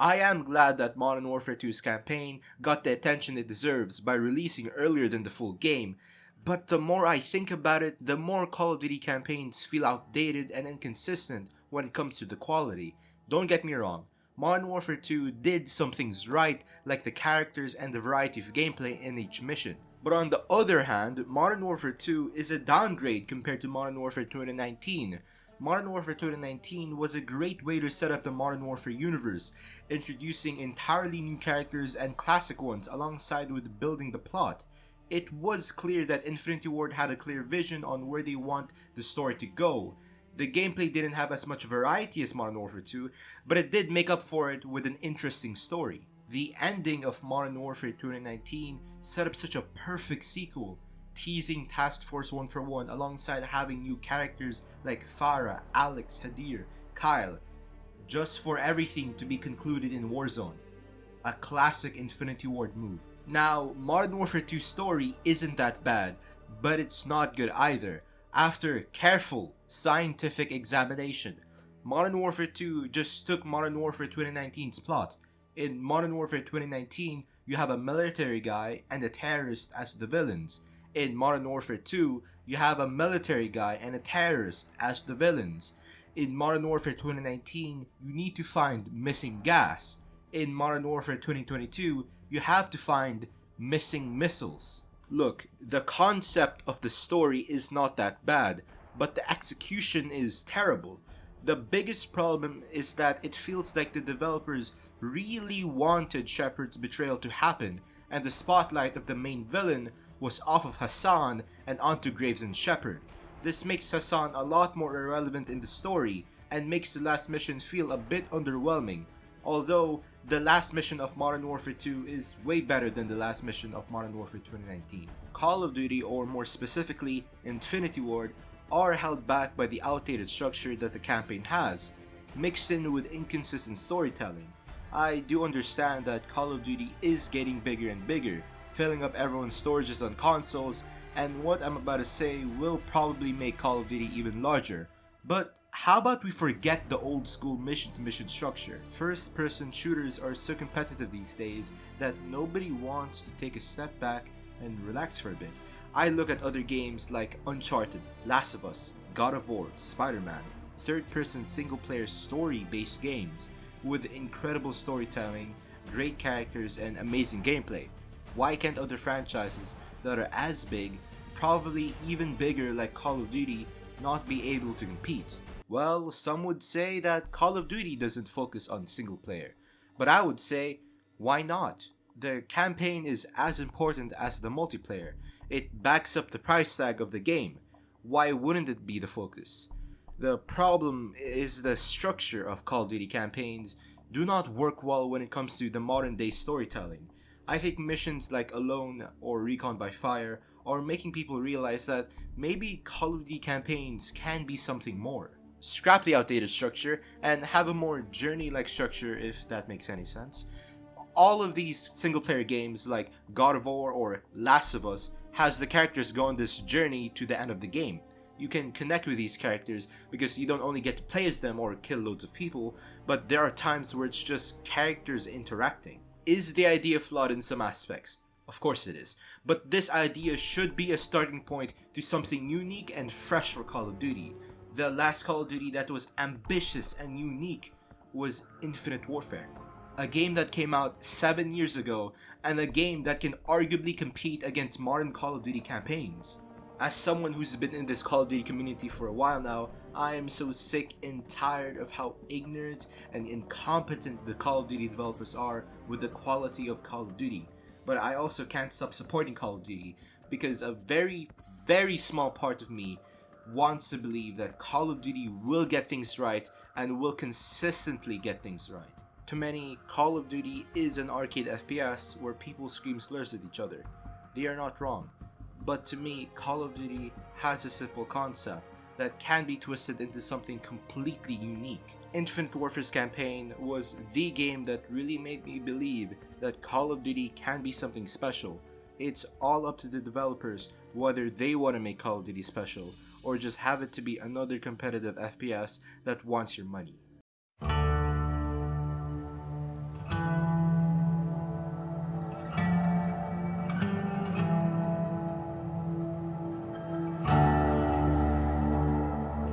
I am glad that Modern Warfare 2's campaign got the attention it deserves by releasing earlier than the full game, but the more I think about it, the more Call of Duty campaigns feel outdated and inconsistent when it comes to the quality. Don't get me wrong, Modern Warfare 2 did some things right, like the characters and the variety of gameplay in each mission. But on the other hand, Modern Warfare 2 is a downgrade compared to Modern Warfare 2019. Modern Warfare 2019 was a great way to set up the Modern Warfare universe, introducing entirely new characters and classic ones alongside with building the plot. It was clear that Infinity Ward had a clear vision on where they want the story to go. The gameplay didn't have as much variety as Modern Warfare 2, but it did make up for it with an interesting story. The ending of Modern Warfare 2019 set up such a perfect sequel, teasing Task Force 1 for 1 alongside having new characters like Farah, Alex, Hadir, Kyle, just for everything to be concluded in Warzone. A classic Infinity Ward move. Now, Modern Warfare 2's story isn't that bad, but it's not good either. After careful, scientific examination, Modern Warfare 2 just took Modern Warfare 2019's plot. In Modern Warfare 2019, you have a military guy and a terrorist as the villains. In Modern Warfare 2, you have a military guy and a terrorist as the villains. In Modern Warfare 2019, you need to find missing gas. In Modern Warfare 2022, you have to find missing missiles. Look, the concept of the story is not that bad, but the execution is terrible. The biggest problem is that it feels like the developers really wanted Shepard's betrayal to happen, and the spotlight of the main villain was off of Hassan and onto Graves and Shepard. This makes Hassan a lot more irrelevant in the story, and makes the last mission feel a bit underwhelming, although the last mission of Modern Warfare 2 is way better than the last mission of Modern Warfare 2019. Call of Duty, or more specifically Infinity Ward, are held back by the outdated structure that the campaign has, mixed in with inconsistent storytelling. I do understand that Call of Duty is getting bigger and bigger, filling up everyone's storages on consoles, and what I'm about to say will probably make Call of Duty even larger. But how about we forget the old school mission-to-mission structure? First-person shooters are so competitive these days that nobody wants to take a step back and relax for a bit. I look at other games like Uncharted, Last of Us, God of War, Spider-Man, third-person single-player story-based games with incredible storytelling, great characters, and amazing gameplay. Why can't other franchises that are as big, probably even bigger like Call of Duty, not be able to compete? Well, some would say that Call of Duty doesn't focus on single player, but I would say, why not? The campaign is as important as the multiplayer. It backs up the price tag of the game. Why wouldn't it be the focus? The problem is the structure of Call of Duty campaigns do not work well when it comes to the modern day storytelling. I think missions like Alone or Recon by Fire are making people realize that maybe Call of Duty campaigns can be something more. Scrap the outdated structure and have a more journey-like structure, if that makes any sense. All of these single-player games like God of War or Last of Us has the characters go on this journey to the end of the game. You can connect with these characters because you don't only get to play as them or kill loads of people, but there are times where it's just characters interacting. Is the idea flawed in some aspects? Of course it is, but this idea should be a starting point to something unique and fresh for Call of Duty. The last Call of Duty that was ambitious and unique was Infinite Warfare. A game that came out 7 years ago, and a game that can arguably compete against modern Call of Duty campaigns. As someone who's been in this Call of Duty community for a while now, I am so sick and tired of how ignorant and incompetent the Call of Duty developers are with the quality of Call of Duty. But I also can't stop supporting Call of Duty because a very, very small part of me wants to believe that Call of Duty will get things right and will consistently get things right. To many, Call of Duty is an arcade FPS where people scream slurs at each other. They are not wrong. But to me, Call of Duty has a simple concept that can be twisted into something completely unique. Infinite Warfare's campaign was the game that really made me believe that Call of Duty can be something special. It's all up to the developers whether they want to make Call of Duty special or just have it to be another competitive FPS that wants your money.